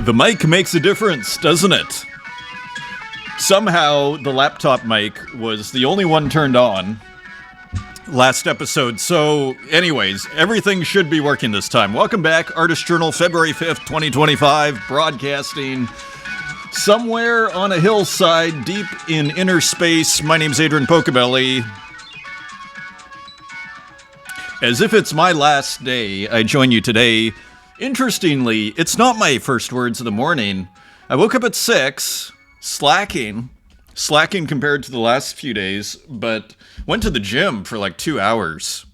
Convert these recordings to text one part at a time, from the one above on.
The mic makes a difference, doesn't it? Somehow the laptop mic was the only one turned on last episode. So anyways, everything should be working this time. Welcome back, Artist Journal, February 5th, 2025, broadcasting somewhere on a hillside deep in inner space. My name's Adrian Pocobelli. As if it's my last day, I join you today. Interestingly, it's not my first words of the morning. I woke up at 6, slacking compared to the last few days, but went to the gym for like 2 hours.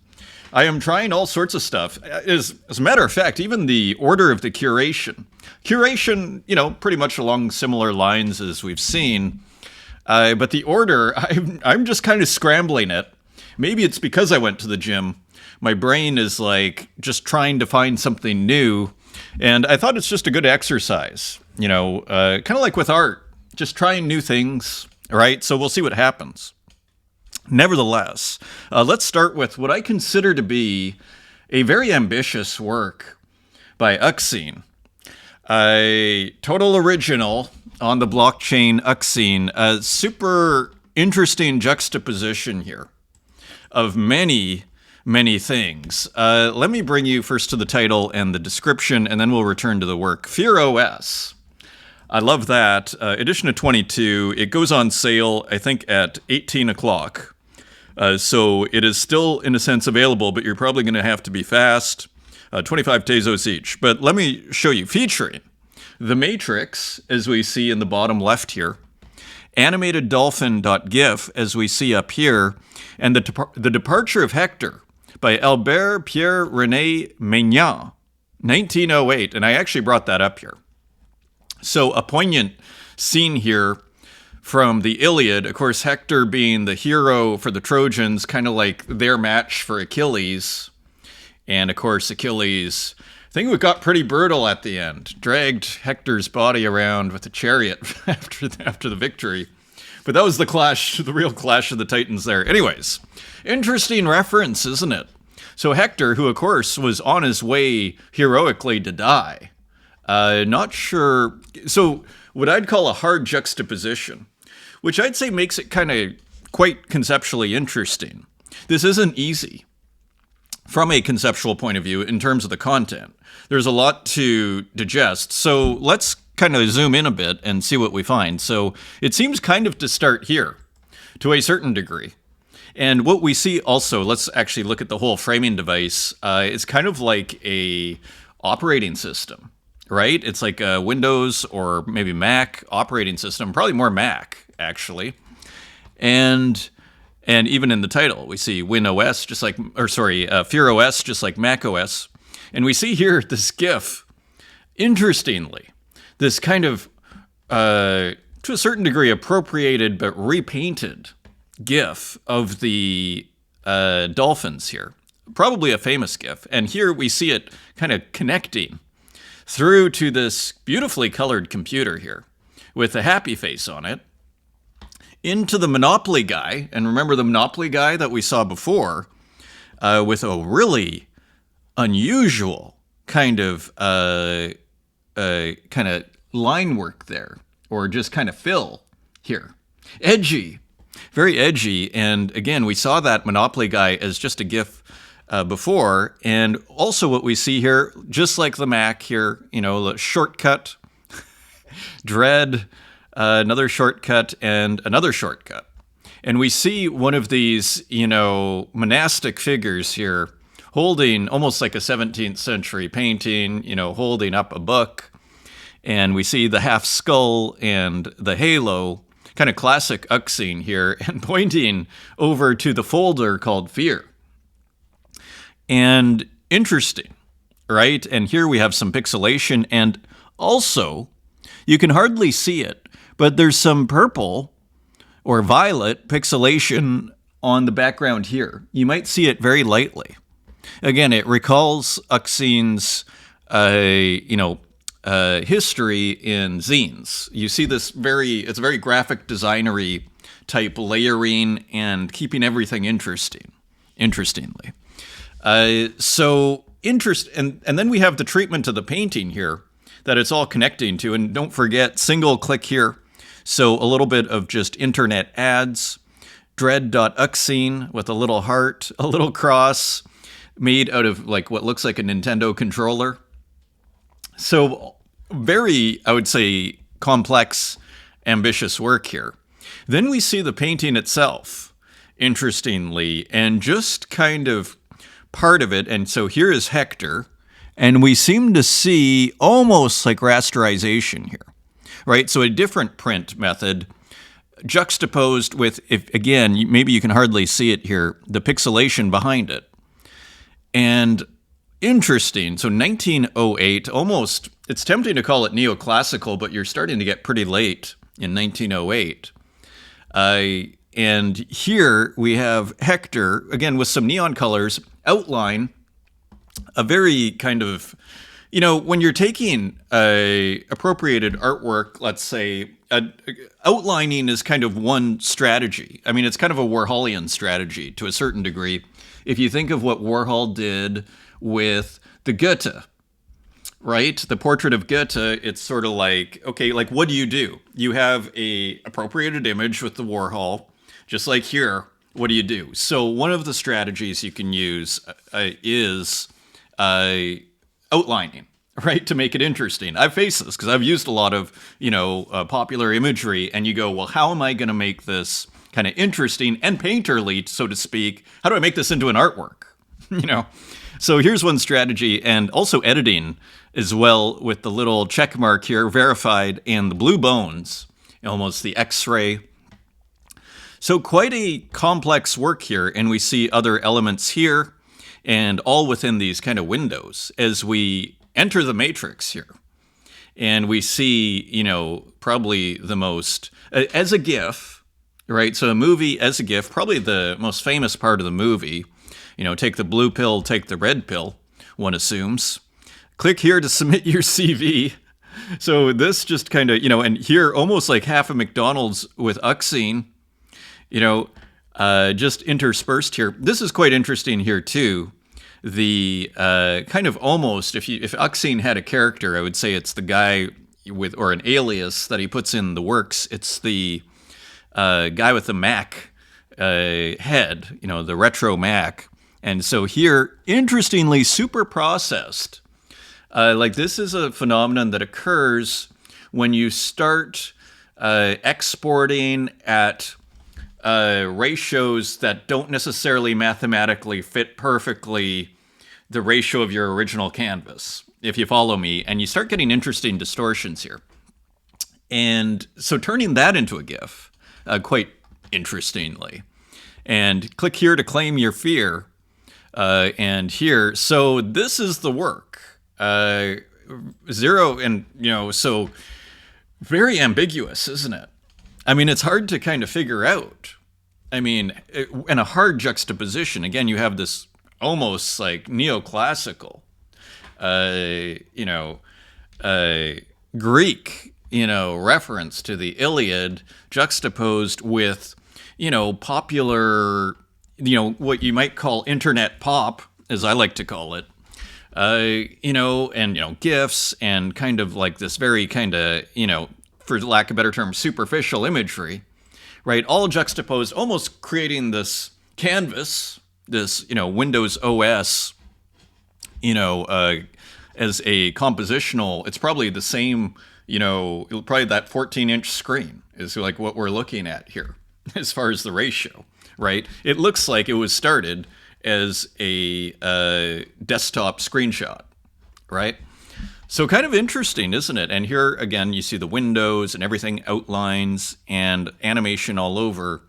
I am trying all sorts of stuff. As a matter of fact, even the order of the curation, pretty much along similar lines as we've seen, but the order, I'm just kind of scrambling it. Maybe it's because I went to the gym. My brain is like just trying to find something new. And I thought it's just a good exercise, kind of like with art, just trying new things, right? So we'll see what happens. Nevertheless, let's start with what I consider to be a very ambitious work by Uxine. A total original on the blockchain Uxine. A super interesting juxtaposition here of many things. Let me bring you first to the title and the description, and then we'll return to the work. Fear OS. I love that. Edition of 22. It goes on sale, I think, at 18 o'clock. So it is still, in a sense, available, but you're probably going to have to be fast. 25 Tezos each. But let me show you. Featuring the Matrix, as we see in the bottom left here. Animated dolphin.gif, as we see up here. And the Departure of Hector, by Albert Pierre René Maignan, 1908, and I actually brought that up here. So a poignant scene here from the Iliad, of course, Hector being the hero for the Trojans, kind of like their match for Achilles. And of course, Achilles, I think it got pretty brutal at the end, dragged Hector's body around with a chariot after the victory. But that was the real clash of the Titans there. Anyways, interesting reference, isn't it? So Hector, who of course was on his way heroically to die, not sure. So what I'd call a hard juxtaposition, which I'd say makes it kind of quite conceptually interesting. This isn't easy from a conceptual point of view in terms of the content. There's a lot to digest. So let's kind of zoom in a bit and see what we find. So it seems kind of to start here to a certain degree. And what we see also, let's actually look at the whole framing device. It's kind of like a operating system, right? It's like a Windows or maybe Mac operating system, probably more Mac actually. And even in the title, we see WinOS Fear OS, just like Mac OS. And we see here this GIF, interestingly, this kind of, to a certain degree, appropriated but repainted GIF of the dolphins here. Probably a famous GIF. And here we see it kind of connecting through to this beautifully colored computer here with a happy face on it, into the Monopoly guy. And remember the Monopoly guy that we saw before, with a really unusual kind of line work there, or just kind of fill here. Edgy, very edgy. And again, we saw that Monopoly guy as just a GIF before. And also what we see here, just like the Mac here, the shortcut, dread, another shortcut, and another shortcut. And we see one of these, monastic figures here holding almost like a 17th century painting, holding up a book. And we see the half skull and the halo, kind of classic Uxine here, and pointing over to the folder called Fear. And interesting, right? And here we have some pixelation, and also, you can hardly see it, but there's some purple or violet pixelation on the background here. You might see it very lightly. Again, it recalls Uxine's, history in zines. You see this it's very graphic designery type layering and keeping everything interestingly. And then we have the treatment of the painting here that it's all connecting to. And don't forget, single click here. So a little bit of just internet ads, dread.uxine with a little heart, a little cross made out of like what looks like a Nintendo controller. So very, I would say, complex, ambitious work here. Then we see the painting itself, interestingly, and just kind of part of it. And so here is Hector, and we seem to see almost like rasterization here, right? So a different print method juxtaposed with, if again, maybe you can hardly see it here, the pixelation behind it. And interesting. So 1908, almost, it's tempting to call it neoclassical, but you're starting to get pretty late in 1908. And here we have Hector, again, with some neon colors, outline, a very kind of, you know, when you're taking appropriated artwork, let's say, outlining is kind of one strategy. I mean, it's kind of a Warholian strategy to a certain degree. If you think of what Warhol did with the Goethe, right? The portrait of Goethe, it's sort of like, okay, like what do? You have a appropriated image with the Warhol, just like here, what do? So one of the strategies you can use is outlining, right? To make it interesting. I've faced this because I've used a lot of, popular imagery, and you go, well, how am I going to make this kind of interesting and painterly, so to speak? How do I make this into an artwork? So here's one strategy, and also editing as well with the little check mark here, verified, and the blue bones, almost the X-ray. So quite a complex work here, and we see other elements here, and all within these kind of windows as we enter the matrix here. And we see, probably the most, as a GIF, right? So a movie as a GIF, probably the most famous part of the movie, take the blue pill, take the red pill, one assumes. Click here to submit your CV. So this just kind of, and here almost like half a McDonald's with Uxine, just interspersed here. This is quite interesting here too. The kind of almost, if Uxine had a character, I would say it's the guy with, or an alias that he puts in the works. It's the guy with the Mac head, the retro Mac. And so here, interestingly, super processed. Like this is a phenomenon that occurs when you start exporting at ratios that don't necessarily mathematically fit perfectly the ratio of your original canvas, if you follow me, and you start getting interesting distortions here. And so turning that into a GIF, quite interestingly. And click here to claim your fear. And here, so this is the work. Zero, and, so very ambiguous, isn't it? I mean, it's hard to kind of figure out. I mean, in a hard juxtaposition, again, you have this almost like neoclassical, Greek, reference to the Iliad juxtaposed with, popular, what you might call internet pop, as I like to call it, and, GIFs and kind of like this very kind of, for lack of a better term, superficial imagery, right? All juxtaposed, almost creating this canvas, this, Windows OS, as a compositional, it's probably the same, probably that 14-inch screen is like what we're looking at here as far as the ratio, right? It looks like it was started as a desktop screenshot, right? So kind of interesting, isn't it? And here, again, you see the windows and everything, outlines and animation all over.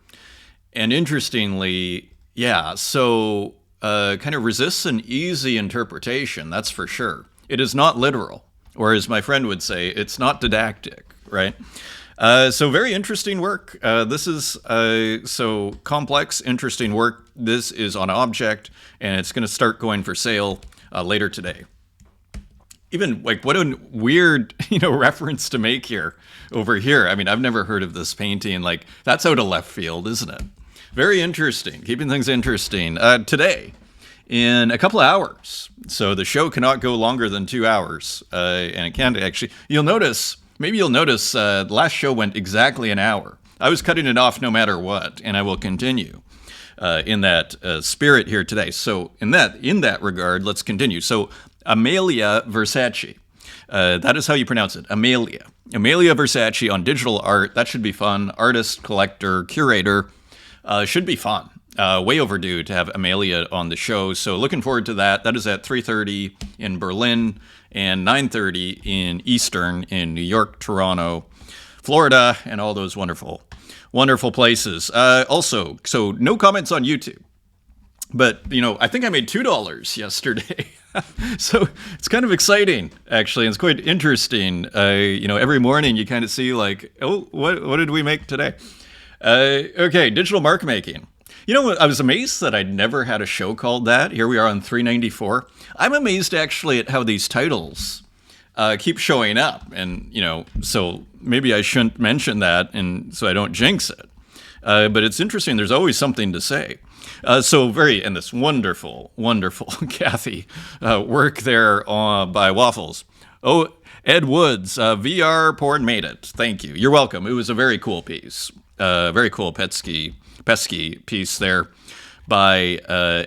And interestingly, yeah, so kind of resists an easy interpretation, that's for sure. It is not literal, or as my friend would say, it's not didactic, right? So very interesting work. This is so complex, interesting work. This is on Object, and it's going to start going for sale later today. Even like what a weird, reference to make here over here. I mean, I've never heard of this painting. Like that's out of left field, isn't it? Very interesting, keeping things interesting. Today in a couple of hours. So the show cannot go longer than 2 hours. And it can't actually, maybe you'll notice the last show went exactly an hour. I was cutting it off no matter what, and I will continue in that spirit here today. So in that regard, let's continue. So Amelia Versace, that is how you pronounce it, Amelia Versace on digital art. That should be fun. Artist, collector, curator, should be fun. Way overdue to have Amelia on the show. So looking forward to that. That is at 3:30 in Berlin and 9:30 in Eastern in New York, Toronto, Florida, and all those wonderful places. Also, so no comments on YouTube. But, I think I made $2 yesterday. So it's kind of exciting, actually. And it's quite interesting. Every morning you kind of see like, oh, what did we make today? Okay, digital mark making. I was amazed that I'd never had a show called that. Here we are on 394. I'm amazed actually at how these titles keep showing up. And, so maybe I shouldn't mention that and so I don't jinx it. But it's interesting. There's always something to say. And this wonderful Kathy work there by Waffles. Oh, Ed Woods, VR porn made it. Thank you. You're welcome. It was a very cool piece. Very cool pesky piece there by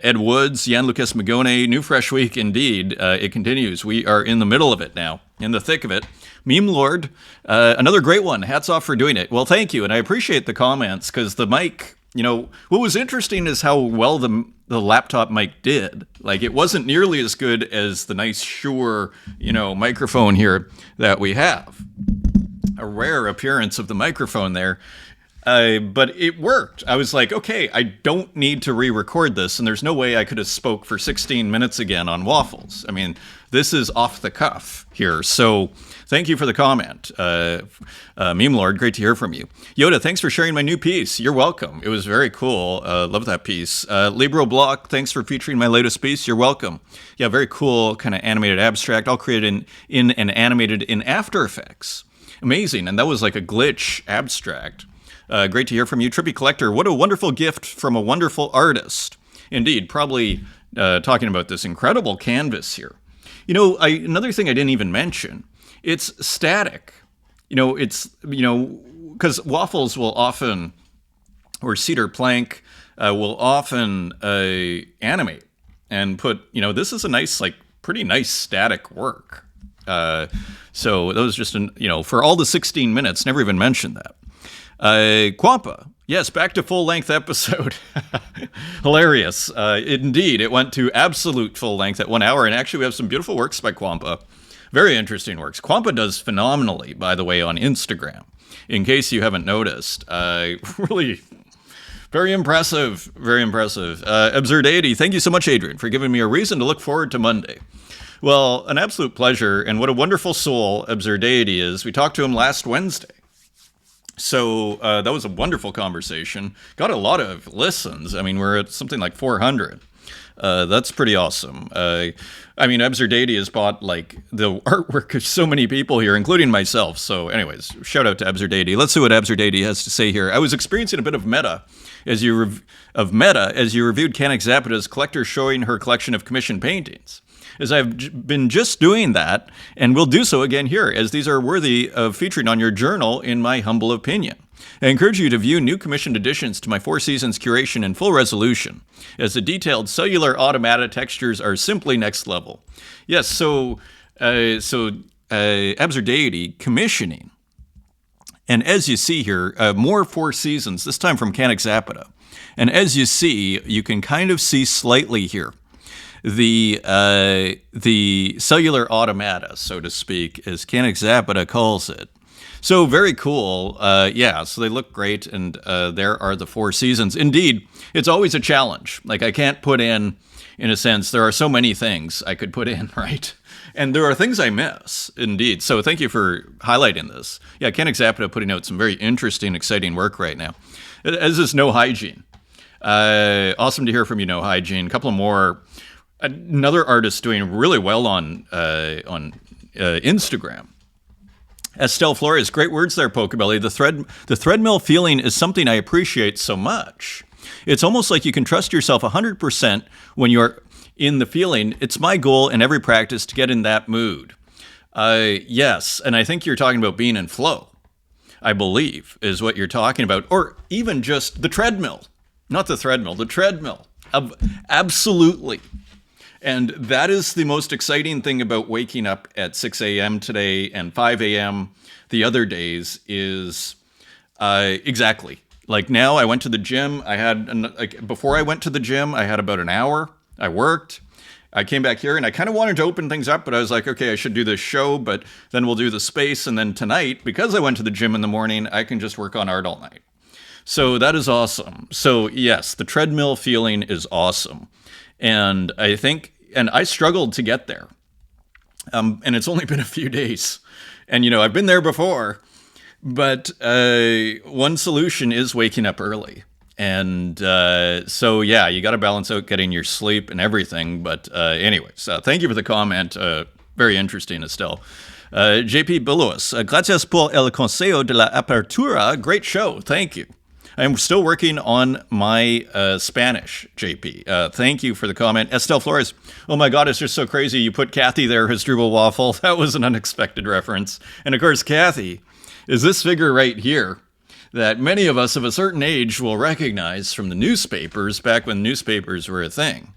Ed Woods, Jan Lucas Magone. New Fresh Week indeed. It continues. We are in the middle of it now, in the thick of it. Meme Lord, another great one. Hats off for doing it. Well, thank you. And I appreciate the comments because the mic, what was interesting is how well the laptop mic did. Like, it wasn't nearly as good as the nice Shure, microphone here that we have. A rare appearance of the microphone there. But it worked. I was like, okay, I don't need to re-record this, and there's no way I could have spoke for 16 minutes again on Waffles. I mean, this is off the cuff here. So thank you for the comment. Meme Lord, great to hear from you. Yoda, thanks for sharing my new piece. You're welcome. It was very cool. Love that piece. Libro Block, thanks for featuring my latest piece. You're welcome. Yeah, very cool kind of animated abstract. I'll create it in and animated in After Effects. Amazing. And that was like a glitch abstract. Great to hear from you. Trippy Collector, what a wonderful gift from a wonderful artist. Indeed, probably talking about this incredible canvas here. Another thing I didn't even mention, it's static. Because Waffles will often, or Cedar Plank will often animate and put, this is a nice, pretty nice static work. So that was just, for all the 16 minutes, never even mentioned that. Quampa, yes, back to full-length episode. Hilarious. Indeed, it went to absolute full-length at 1 hour, and actually we have some beautiful works by Quampa. Very interesting works. Quampa does phenomenally, by the way, on Instagram, in case you haven't noticed. Really very impressive, very impressive. Absurdity, thank you so much, Adrian, for giving me a reason to look forward to Monday. Well, an absolute pleasure, and what a wonderful soul Absurdity is. We talked to him last Wednesday. So that was a wonderful conversation. Got a lot of listens. I mean, we're at something like 400. That's pretty awesome. Absurdity has bought the artwork of so many people here, including myself. So anyways, shout out to Absurdity. Let's see what Absurdity has to say here. I was experiencing a bit of meta as you reviewed Canik Zapata's collector showing her collection of commissioned paintings. As I've been just doing that, and will do so again here, as these are worthy of featuring on your journal, in my humble opinion. I encourage you to view new commissioned additions to my Four Seasons curation in full resolution, as the detailed cellular automata textures are simply next level. Yes, so Absurdity commissioning. And as you see here, more Four Seasons, this time from Canik Zapata. And as you see, you can kind of see slightly here the cellular automata, so to speak, as Canik Zapata calls it. So very cool. So they look great, and there are the Four Seasons. Indeed, it's always a challenge. I can't put in a sense, there are so many things I could put in, right? And there are things I miss, indeed. So thank you for highlighting this. Yeah, Canik Zapata putting out some very interesting, exciting work right now. As is No Hygiene. Awesome to hear from you, No Hygiene. A couple of more. Another artist doing really well on Instagram. Estelle Flores, great words there, Pocobelli. The threadmill feeling is something I appreciate so much. It's almost like you can trust yourself 100% when you're in the feeling. It's my goal in every practice to get in that mood. Yes, and I think you're talking about being in flow, I believe, is what you're talking about. Or even just the treadmill. Not the threadmill, the treadmill. Absolutely. And that is the most exciting thing about waking up at 6 a.m. today and 5 a.m. the other days is exactly. Like now I went to the gym. Before I went to the gym, I had about an hour. I worked. I came back here and I kind of wanted to open things up, but I was like, okay, I should do this show, but then we'll do the space. And then tonight, because I went to the gym in the morning, I can just work on art all night. So that is awesome. So yes, the treadmill feeling is awesome. And I think, and I struggled to get there. And it's only been a few days. And, I've been there before, but one solution is waking up early. And so, yeah, you got to balance out getting your sleep and everything. But anyways, thank you for the comment. Very interesting, Estelle. JP Billois, gracias por el consejo de la apertura. Great show. Thank you. I'm still working on my Spanish, JP. Thank you for the comment. Estelle Flores, oh my God, it's just so crazy. You put Kathy there, his Drupal waffle. That was an unexpected reference. And of course, Kathy is this figure right here that many of us of a certain age will recognize from the newspapers back when newspapers were a thing.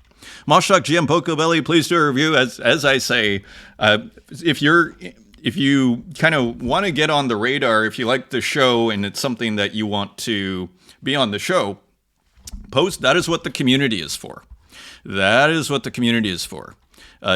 Moshtalk GM Pocobelli, please do a review. As I say, if you kind of want to get on the radar, if you like the show and it's something that you want to be on the show, post. That is what the community is for. That is what the community is for.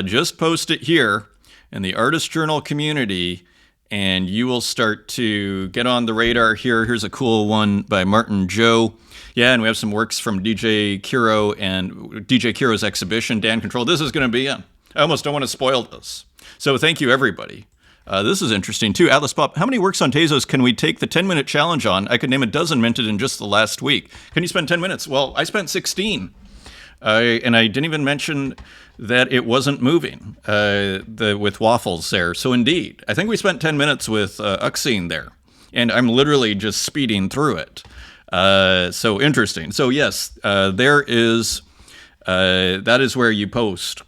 Just post it here in the Artist Journal community, and you will start to get on the radar here. Here's a cool one by Martin Joe. Yeah, and we have some works from DJ Kiro and DJ Kiro's exhibition, Dan Control. This is going to be in. I almost don't want to spoil this. So thank you, everybody. This is interesting, too. Atlas Pop, how many works on Tezos can we take the 10-minute challenge on? I could name a dozen minted in just the last week. Can you spend 10 minutes? Well, I spent 16. And I didn't even mention that it wasn't moving with waffles there. So indeed, I think we spent 10 minutes with Uxine there. And I'm literally just speeding through it. So interesting. So yes, there is, that is where you post.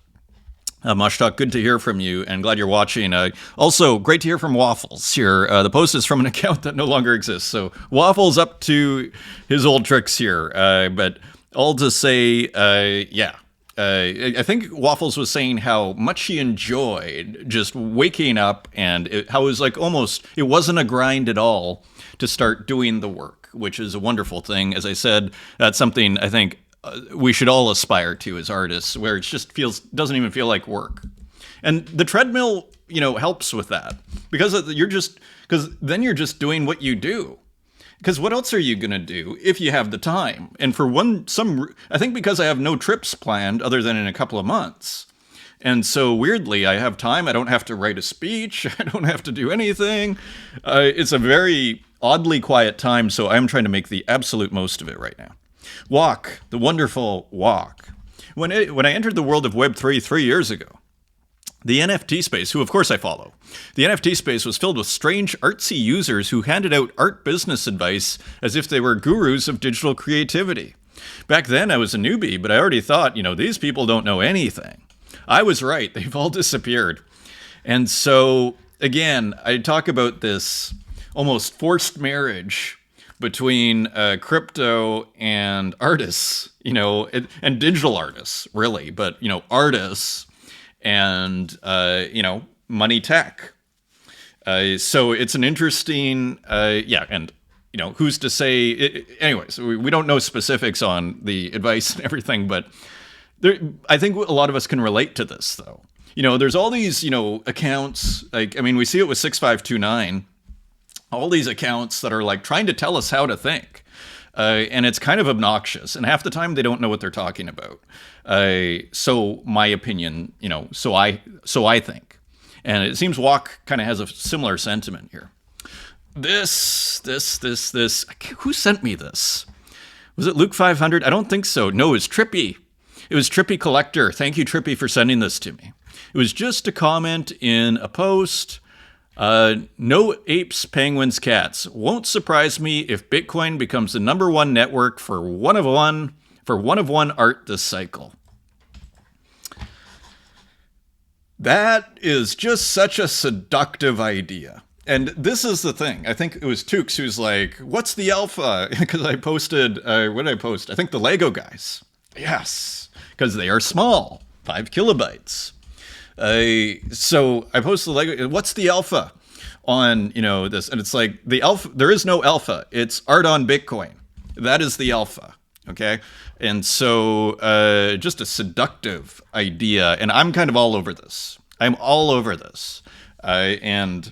Moshtalk, good to hear from you, and glad you're watching. Also, great to hear from Waffles here. The post is from an account that no longer exists, so Waffles up to his old tricks here. But all to say, yeah. I think Waffles was saying how much he enjoyed just waking up and how it was like almost, it wasn't a grind at all to start doing the work, which is a wonderful thing. As I said, that's something I think we should all aspire to as artists, where it just doesn't even feel like work. And the treadmill, helps with that because then you're just doing what you do. Because what else are you going to do if you have the time? And for I think because I have no trips planned other than in a couple of months. And so weirdly, I have time. I don't have to write a speech. I don't have to do anything. It's a very oddly quiet time. So I'm trying to make the absolute most of it right now. Walk, the wonderful Walk. When I entered the world of Web3 3 years ago, the NFT space, who of course I follow, the NFT space was filled with strange artsy users who handed out art business advice as if they were gurus of digital creativity. Back then I was a newbie, but I already thought, these people don't know anything. I was right, they've all disappeared. And so, again, I talk about this almost forced marriage between crypto and artists, and digital artists, really, but, artists and, money tech. So it's an interesting, and, who's to say, anyways, we don't know specifics on the advice and everything, but I think a lot of us can relate to this, though. There's all these, accounts, we see it with 6529, all these accounts that are like trying to tell us how to think. And it's kind of obnoxious. And half the time they don't know what they're talking about. So my opinion, so I think. And it seems Walk kind of has a similar sentiment here. This. Who sent me this? Was it Luke 500? I don't think so. No, it was Trippy. It was Trippy Collector. Thank you, Trippy, for sending this to me. It was just a comment in a post. No apes, penguins, cats. Won't surprise me if Bitcoin becomes the #1 network for one of one art this cycle. That is just such a seductive idea. And this is the thing. I think it was Tukes who's like, what's the alpha? Because I posted, what did I post? I think the Lego guys. Yes, because they are small, 5 kilobytes. So I posted the Lego, what's the alpha on, this? And it's like, the alpha, there is no alpha. It's art on Bitcoin. That is the alpha. Okay. And so just a seductive idea. And I'm kind of all over this. I'm all over this. And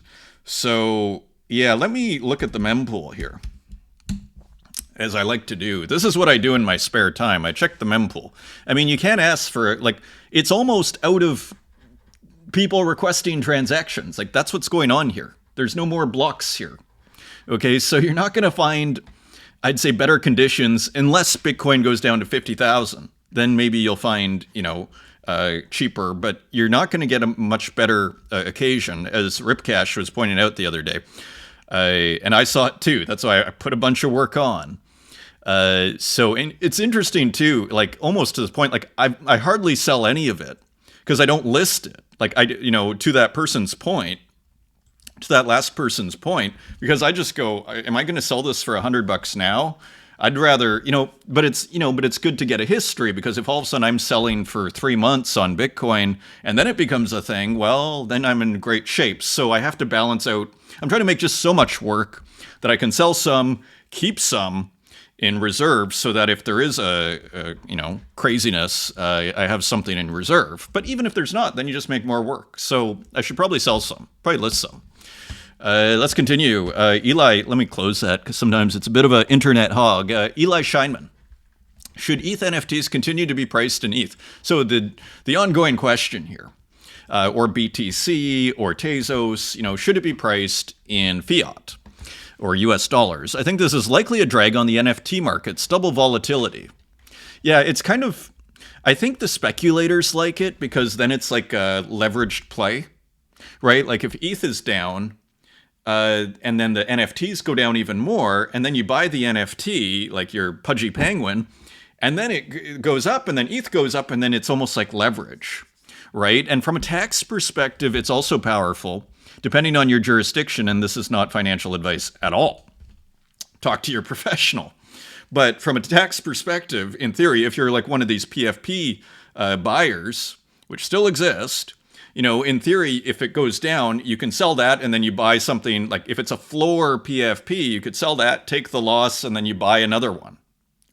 so, yeah, let me look at the mempool here, as I like to do. This is what I do in my spare time. I check the mempool. I mean, you can't ask for, like, it's almost out of people requesting transactions. Like, that's what's going on here. There's no more blocks here. Okay, so you're not going to find, I'd say, better conditions unless Bitcoin goes down to 50,000. Then maybe you'll find, cheaper, but you're not going to get a much better occasion, as Ripcash was pointing out the other day. And I saw it too. That's why I put a bunch of work on. So it's interesting too, like almost to this point, like I hardly sell any of it because I don't list it. Like to that person's point, to that last person's point, because I just go, am I going to sell this for $100 now? I'd rather, but it's good to get a history, because if all of a sudden I'm selling for 3 months on Bitcoin and then it becomes a thing, well, then I'm in great shape. So I have to balance out. I'm trying to make just so much work that I can sell some, keep some in reserve, so that if there is a craziness, I have something in reserve. But even if there's not, then you just make more work. So I should probably sell some, probably list some. Let's continue. Eli, let me close that because sometimes it's a bit of an internet hog. Eli Scheinman. Should ETH NFTs continue to be priced in ETH? So the ongoing question here, or BTC or Tezos, should it be priced in fiat or US dollars? I think this is likely a drag on the NFT market's double volatility. Yeah, it's kind of, I think the speculators like it because then it's like a leveraged play, right? Like if ETH is down, and then the NFTs go down even more, and then you buy the NFT, like your Pudgy Penguin, and then it goes up, and then ETH goes up, and then it's almost like leverage, right? And from a tax perspective, it's also powerful, depending on your jurisdiction, and this is not financial advice at all. Talk to your professional. But from a tax perspective, in theory, if you're like one of these PFP buyers, which still exist, in theory, if it goes down, you can sell that and then you buy something, like if it's a floor PFP, you could sell that, take the loss, and then you buy another one,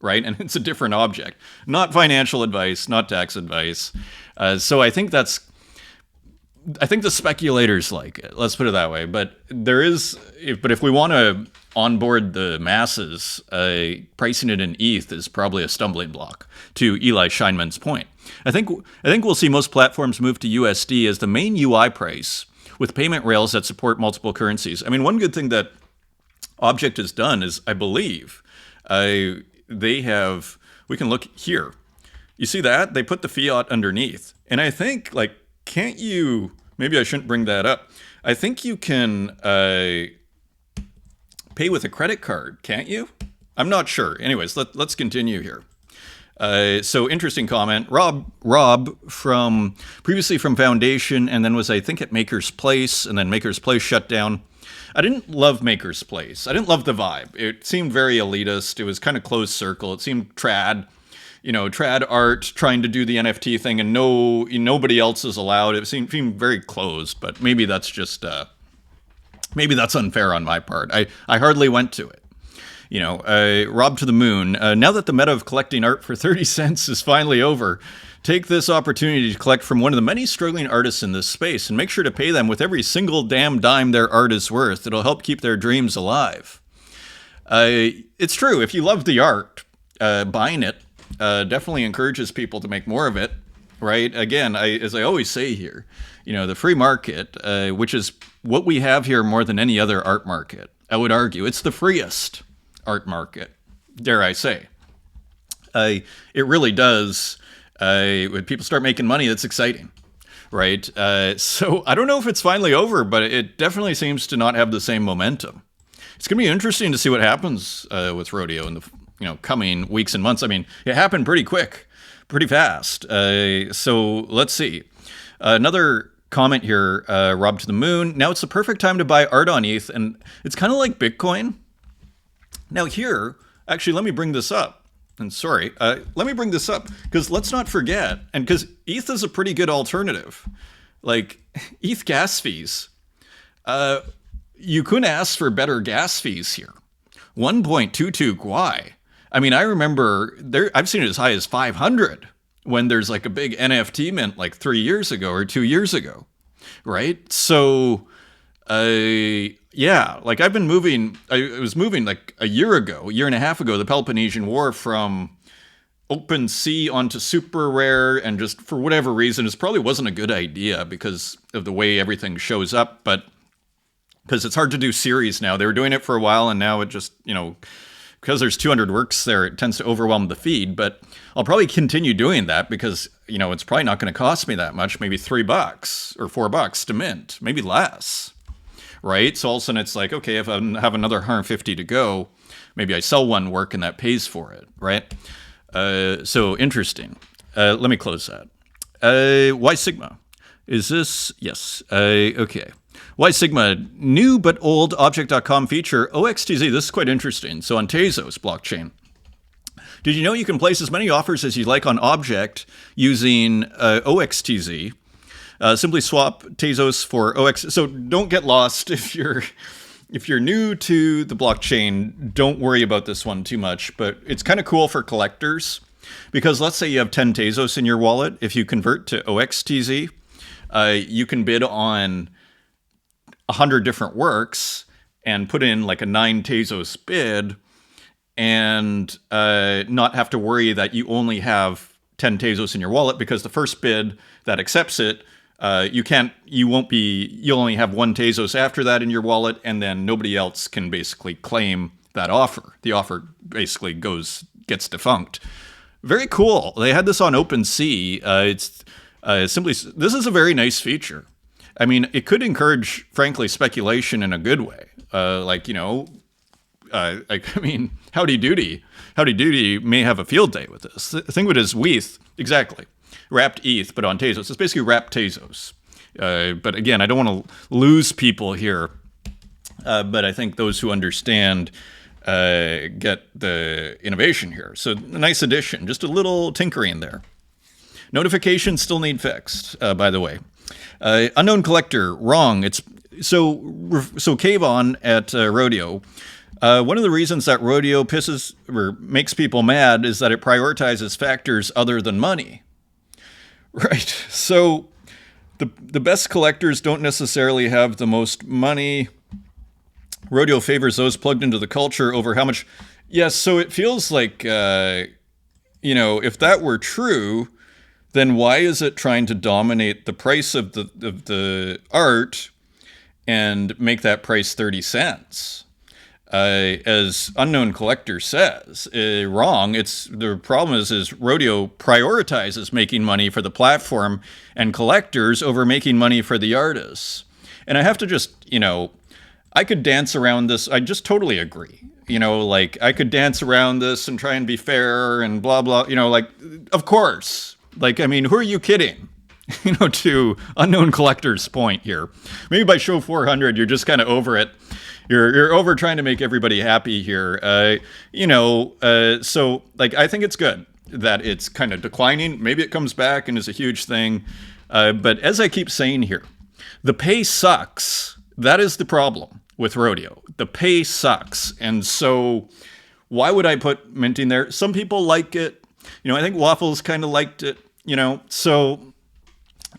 right? And it's a different object. Not financial advice, not tax advice. So I think the speculators like it. Let's put it that way. But if we want to onboard the masses, pricing it in ETH is probably a stumbling block, to Eli Scheinman's point. I think we'll see most platforms move to USD as the main UI price, with payment rails that support multiple currencies. I mean, one good thing that Object has done is, I believe, we can look here. You see that? They put the fiat underneath. And I think, can't you, maybe I shouldn't bring that up. I think you can pay with a credit card, can't you? I'm not sure. Anyways, let's continue here. So interesting comment. Rob previously from Foundation, and then was, I think, at Maker's Place, and then Maker's Place shut down. I didn't love Maker's Place. I didn't love the vibe. It seemed very elitist. It was kind of closed circle. It seemed trad, trad art trying to do the NFT thing, and nobody else is allowed. It seemed very closed, but maybe that's just, maybe that's unfair on my part. I hardly went to it. Rob to the moon. Now that the meta of collecting art for 30 cents is finally over, take this opportunity to collect from one of the many struggling artists in this space and make sure to pay them with every single damn dime their art is worth. It'll help keep their dreams alive. It's true. If you love the art, buying it definitely encourages people to make more of it, right? Again, as I always say here, the free market, which is what we have here more than any other art market, I would argue. It's the freest art market, dare I say. It really does. When people start making money, that's exciting, right? So I don't know if it's finally over, but it definitely seems to not have the same momentum. It's going to be interesting to see what happens with Rodeo in the coming weeks and months. I mean, it happened pretty quick, pretty fast. So let's see. Another comment here, Rob to the Moon. Now it's the perfect time to buy art on ETH, and it's kind of like Bitcoin. Now here, actually, let me bring this up. And sorry, let me bring this up because let's not forget, and because ETH is a pretty good alternative. Like ETH gas fees, you couldn't ask for better gas fees here. 1.22 Gwai. I mean, I remember I've seen it as high as 500 when there's like a big NFT mint like 3 years ago or 2 years ago, right? So, yeah, like I've been moving, I was moving like a year and a half ago, the Peloponnesian War from OpenSea onto Super Rare, and just for whatever reason, it probably wasn't a good idea because of the way everything shows up, but because it's hard to do series now. They were doing it for a while, and now it just, because there's 200 works there, it tends to overwhelm the feed, but I'll probably continue doing that because, it's probably not going to cost me that much, maybe $3 or $4 to mint, maybe less, right? So all of a sudden it's like, okay, if I have another 150 to go, maybe I sell one work and that pays for it, right? So interesting. Let me close that. Y Sigma. Is this? Yes. Okay. Y Sigma, new but old object.com feature, OXTZ. This is quite interesting. So on Tezos blockchain, did you know you can place as many offers as you like on object using OXTZ? Simply swap Tezos for OX. So don't get lost if you're new to the blockchain. Don't worry about this one too much, but it's kind of cool for collectors because let's say you have 10 Tezos in your wallet. If you convert to OXTZ, you can bid on 100 different works and put in like a 9 Tezos bid and not have to worry that you only have 10 Tezos in your wallet, because the first bid that accepts it, you'll only have 1 Tezos after that in your wallet, and then nobody else can basically claim that offer. The offer basically gets defunct. Very cool. They had this on OpenSea. This is a very nice feature. I mean, it could encourage, frankly, speculation in a good way. Howdy Doody may have a field day with this. Think of it as WETH, exactly. Wrapped ETH, but on Tezos. It's basically wrapped Tezos. But again, I don't want to lose people here. But I think those who understand get the innovation here. So a nice addition, just a little tinkering there. Notifications still need fixed, by the way. Unknown collector, wrong. It's so Cave On at Rodeo. One of the reasons that Rodeo makes people mad is that it prioritizes factors other than money. Right. So the best collectors don't necessarily have the most money. Rodeo favors those plugged into the culture over how much. Yes. So it feels like, if that were true, then why is it trying to dominate the price of the art and make that price 30 cents? As Unknown Collector says, wrong. The problem is Rodeo prioritizes making money for the platform and collectors over making money for the artists. And I have to just, I could dance around this. I just totally agree. I could dance around this and try and be fair and blah, blah, of course. Who are you kidding? To Unknown Collector's point here. Maybe by show 400, you're just kind of over it. You're over trying to make everybody happy here. I think it's good that it's kind of declining. Maybe it comes back and is a huge thing. But as I keep saying here, the pay sucks. That is the problem with Rodeo. The pay sucks. And so why would I put minting there? Some people like it. I think Waffles kind of liked it, so,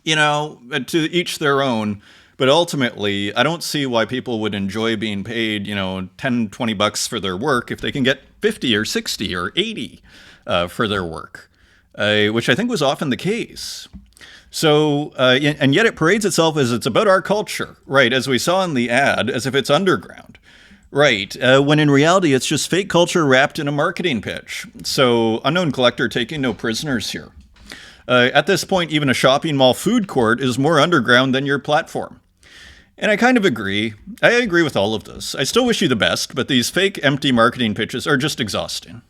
to each their own. But ultimately, I don't see why people would enjoy being paid, $10, $20 for their work if they can get 50 or 60 or 80 for their work, which I think was often the case. So, and yet it parades itself as it's about our culture, right? As we saw in the ad, as if it's underground. Right, when in reality, it's just fake culture wrapped in a marketing pitch. So, Unknown Collector taking no prisoners here. At this point, even a shopping mall food court is more underground than your platform. And I kind of agree. I agree with all of this. I still wish you the best, but these fake, empty marketing pitches are just exhausting.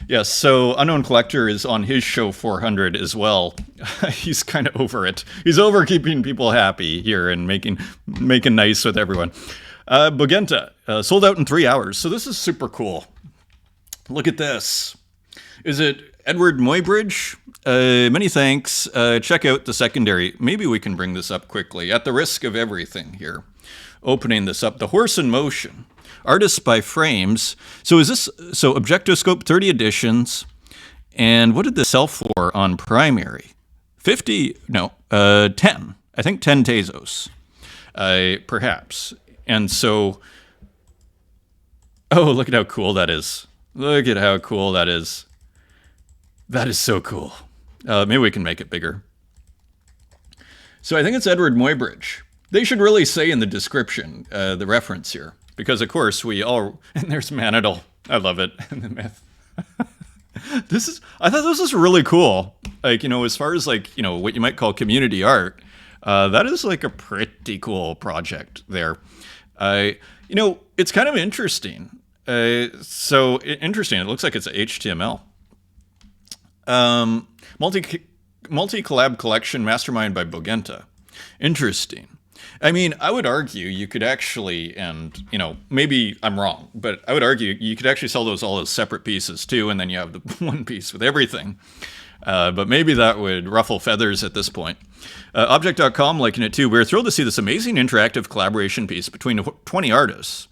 Yes, so Unknown Collector is on his show 400 as well. He's kind of over it. He's over keeping people happy here and making nice with everyone. Bogenta sold out in 3 hours, so this is super cool. Look at this. Is it Edward Muybridge? Many thanks. Check out the secondary. Maybe we can bring this up quickly at the risk of everything here. Opening this up. The Horse in Motion. Artists by Frames. So is this, so Objectoscope 30 editions. And what did this sell for on primary? 50, no, 10. I think 10 Tezos. Perhaps. And so, oh, look at how cool that is. Look at how cool that is. That is so cool. Maybe we can make it bigger. So I think it's Edward Muybridge. They should really say in the description the reference here. Because, of course, we all... And there's Manadal. I love it. And the myth. I thought this was really cool. Like, as far as, like, what you might call community art, that is, like, a pretty cool project there. It's kind of interesting. Interesting. It looks like it's HTML. Multi-collab collection mastermind by Bogenta. Interesting. I mean, I would argue you could actually, and, maybe I'm wrong, but I would argue you could actually sell those all as separate pieces too, and then you have the one piece with everything. But maybe that would ruffle feathers at this point. Object.com liking it too. We're thrilled to see this amazing interactive collaboration piece between 20 artists.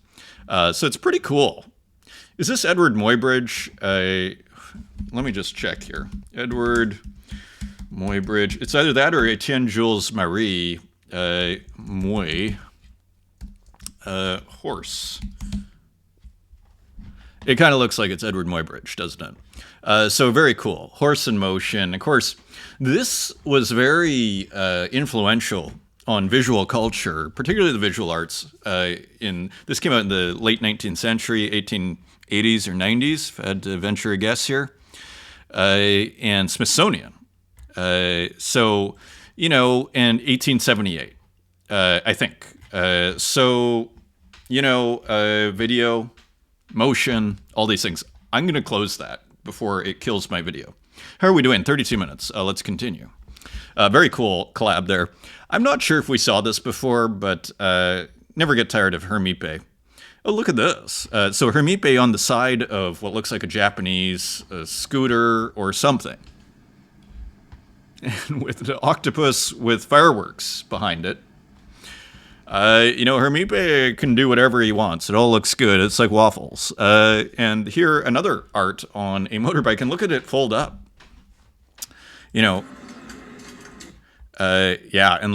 So it's pretty cool. Is this Edward Muybridge? Let me just check here. Edward Muybridge. It's either that or Etienne Jules Marie Moy. Horse. It kind of looks like it's Edward Muybridge, doesn't it? So very cool. Horse in Motion. Of course, this was very influential on visual culture, particularly the visual arts. This came out in the late 19th century, 1880s or 90s, if I had to venture a guess here, and Smithsonian. And 1878, I think. Video, motion, all these things. I'm going to close that before it kills my video. How are we doing? 32 minutes. Let's continue. Very cool collab there. I'm not sure if we saw this before, but never get tired of Hermipe. Oh, look at this. So Hermipe on the side of what looks like a Japanese scooter or something. And with the octopus with fireworks behind it. Hermipe can do whatever he wants. It all looks good. It's like waffles. And here, another art on a motorbike. And look at it fold up. And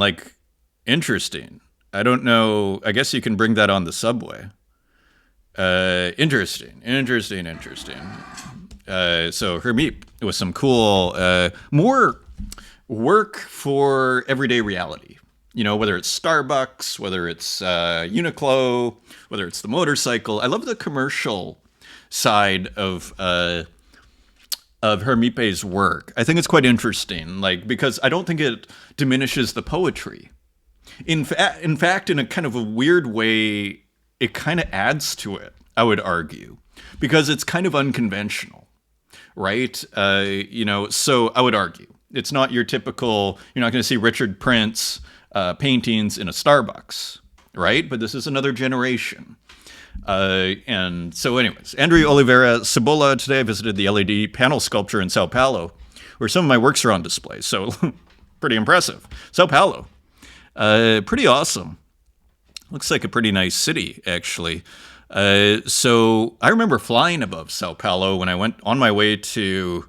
like, interesting. I don't know. I guess you can bring that on the subway. Interesting. So Hermipe with some cool, more work for everyday reality. Whether it's Starbucks, whether it's Uniqlo, whether it's the motorcycle. I love the commercial side of Hermipe's work. I think it's quite interesting, because I don't think it diminishes the poetry. In fact, in a kind of a weird way, it kind of adds to it, I would argue, because it's kind of unconventional, right? So I would argue. It's not your typical, you're not going to see Richard Prince paintings in a Starbucks, right? But this is another generation. And so anyways, Andrea Oliveira Cibola, today I visited the LED panel sculpture in Sao Paulo, where some of my works are on display. So pretty impressive. Sao Paulo, pretty awesome. Looks like a pretty nice city, actually. So I remember flying above Sao Paulo when I went on my way to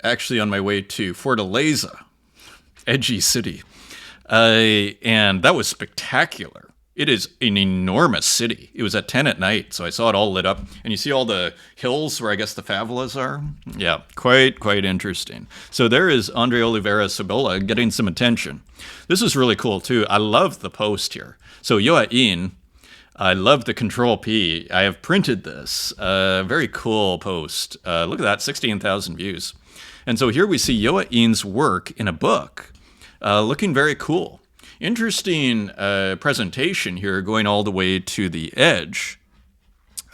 Fortaleza, edgy city. And that was spectacular. It is an enormous city. It was at 10 at night, so I saw it all lit up. And you see all the hills where I guess the favelas are? Yeah, quite interesting. So there is Andre Oliveira Cibola getting some attention. This is really cool, too. I love the post here. So Yoain, I love the Control P. I have printed this. Very cool post. Look at that, 16,000 views. And so here we see Yoain's work in a book. Looking very cool. Interesting presentation here, going all the way to the edge.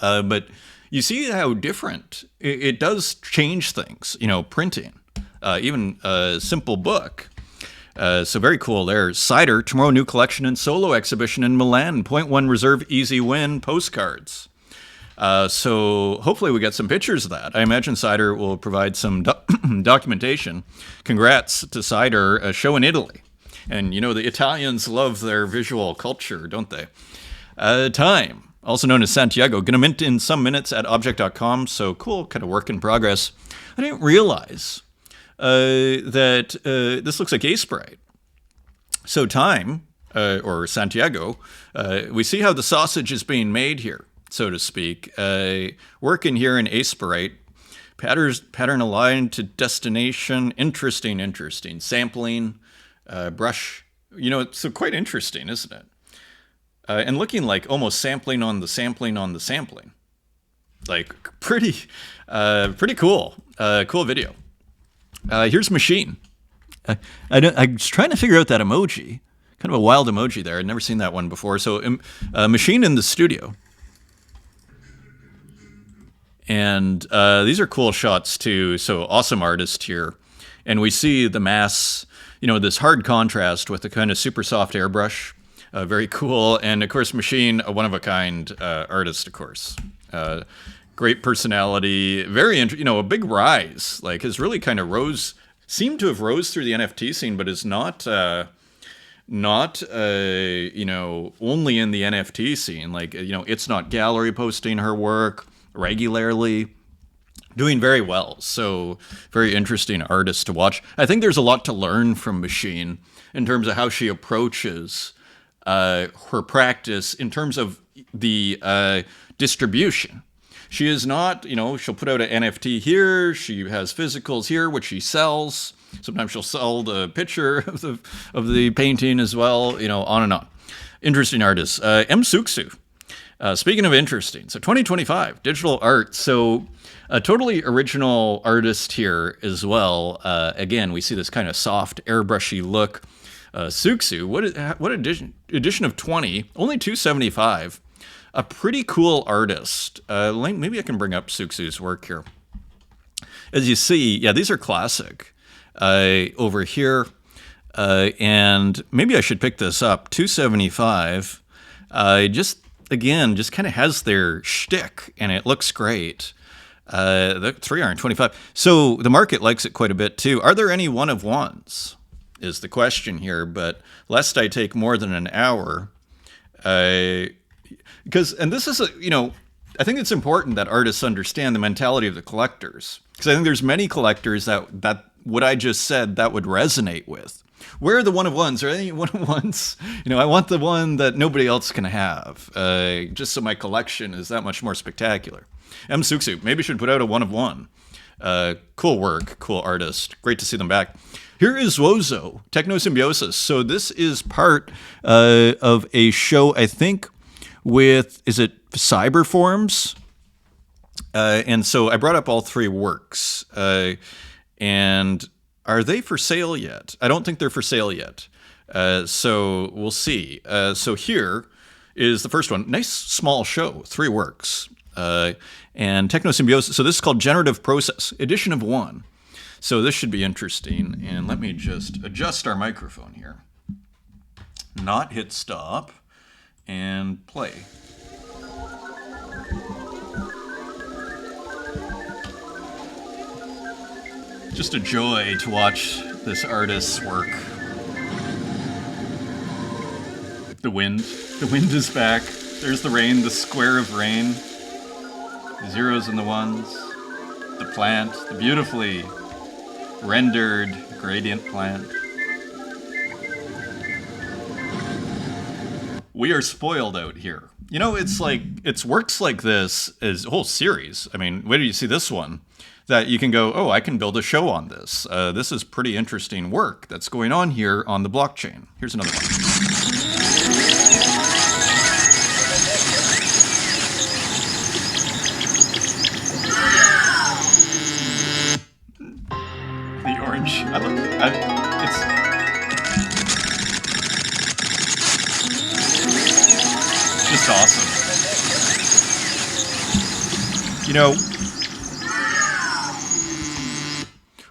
But, you see how different it does change things, printing, even a simple book. So very cool there. Cider, tomorrow new collection and solo exhibition in Milan. 0.1 reserve, easy win, postcards. So hopefully we get some pictures of that. I imagine Cider will provide some documentation. Congrats to Cider, a show in Italy. And the Italians love their visual culture, don't they? Time, also known as Santiago, gonna mint in some minutes at object.com. So cool, kind of work in progress. I didn't realize that this looks like Aseprite. So Time, or Santiago, we see how the sausage is being made here, so to speak. Working here in Aseprite, pattern aligned to destination. Interesting. Sampling, brush. It's quite interesting, isn't it? And looking like almost sampling on the sampling on the sampling. Like pretty cool. Cool video. Here's Machine. I was trying to figure out that emoji. Kind of a wild emoji there. I'd never seen that one before. So Machine in the studio. And these are cool shots too. So awesome artist here. And we see the mass, this hard contrast with the kind of super soft airbrush. Very cool. And of course, Machine, a one-of-a-kind artist, of course. Great personality. Very, a big rise. Like, has really kind of seemed to have rose through the NFT scene, but is not only in the NFT scene. Like, It's Not Gallery posting her work regularly. Doing very well. So very interesting artist to watch. I think there's a lot to learn from Machine in terms of how she approaches her practice in terms of the distribution. She is not, she'll put out an NFT here. She has physicals here, which she sells. Sometimes she'll sell the picture of the painting as well, on and on. Interesting artist. M. Suksu. Speaking of interesting, so 2025, digital art. So a totally original artist here as well. Again, we see this kind of soft, airbrushy look. Suksu, what edition of 20? Only 275. A pretty cool artist. Maybe I can bring up Suksu's work here. As you see, yeah, these are classic over here. And maybe I should pick this up. 275. Just kind of has their shtick, and it looks great. The 325. So the market likes it quite a bit too. Are there any one-of-ones? Is the question here, but lest I take more than an hour, and this is I think it's important that artists understand the mentality of the collectors, because I think there's many collectors that what I just said that would resonate with. Where are the one-of-ones? Are any one-of-ones? I want the one that nobody else can have, just so my collection is that much more spectacular. M. Suksu, maybe should put out a one-of-one. Cool work, cool artist. Great to see them back. Here is Wozo, Technosymbiosis. So this is part of a show, I think, is it Cyberforms? And so I brought up all three works. And are they for sale yet? I don't think they're for sale yet. So we'll see. So here is the first one. Nice small show, 3 works. And Technosymbiosis. So this is called Generative Process, edition of 1. So this should be interesting. And let me just adjust our microphone here. Not hit stop and play. Just a joy to watch this artist's work. The wind is back. There's the rain, the square of rain. The zeros and the ones. The plant, the beautifully rendered gradient plant. We are spoiled out here. It's works like this is a whole series. I mean, where do you see this one? That you can go, oh, I can build a show on this. This is pretty interesting work that's going on here on the blockchain. Here's another one. The orange. It's just awesome. You know,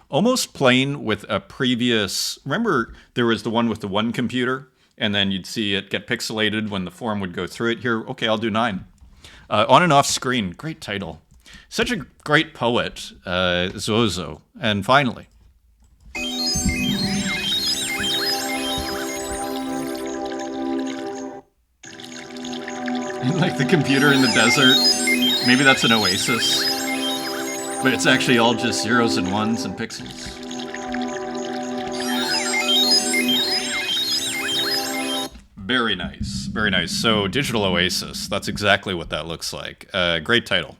almost playing with a previous... Remember, there was the one with the one computer, and then you'd see it get pixelated when the form would go through it. Here, okay, I'll do 9. On and off screen. Great title. Such a great poet, Zozo. And finally... like the computer in the desert. Maybe that's an oasis. But it's actually all just zeros and ones and pixels. Very nice. Very nice. So, Digital Oasis. That's exactly what that looks like. Great title.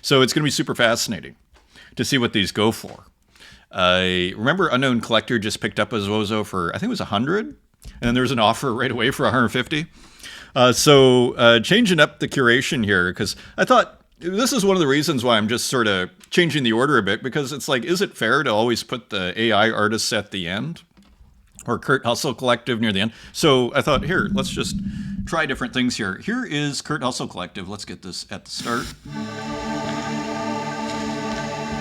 So, it's going to be super fascinating to see what these go for. Remember, Unknown Collector just picked up a Zozo for, I think it was 100? And then there was an offer right away for 150. So changing up the curation here, because I thought this is one of the reasons why I'm just sort of changing the order a bit, because it's like, is it fair to always put the AI artists at the end? Or Kurt Hustle Collective near the end? So I thought, here, let's just try different things here. Here is Kurt Hustle Collective. Let's get this at the start.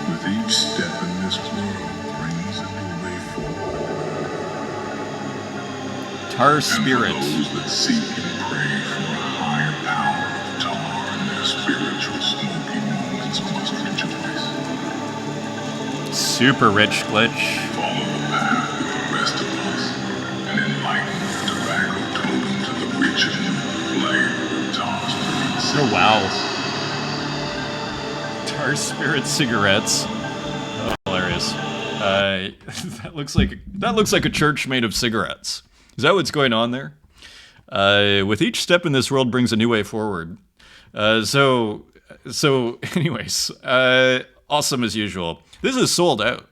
With each step in this world brings a new way forward. Tar Spirit. And for those that seek and pray for a higher power of tar in their spiritual smoky moments must rejoice. Super rich glitch. Follow the path with the rest of us and enlighten the tobacco totem to the rich and flavor of tar spirit. Oh, wow. Tar Spirit cigarettes. Oh, hilarious. That looks like a church made of cigarettes. Is that what's going on there? With each step in this world brings a new way forward. So anyways, awesome as usual. This is sold out.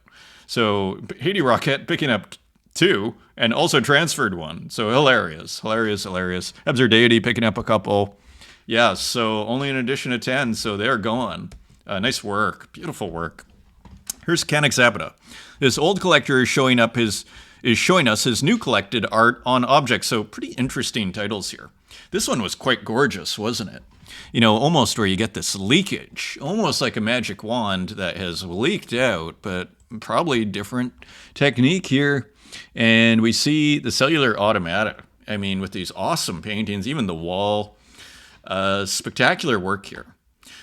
So Haiti Rocket picking up 2 and also transferred 1. So hilarious. Absurd Deity picking up a couple. Yeah, so only an addition of 10, so they're gone. Nice work. Beautiful work. Here's Canik Zapata. This old collector is showing us his new collected art on objects. So pretty interesting titles here. This one was quite gorgeous, wasn't it? You know, almost where you get this leakage, almost like a magic wand that has leaked out, but probably different technique here. And we see the cellular automata. I mean, with these awesome paintings, even the wall, spectacular work here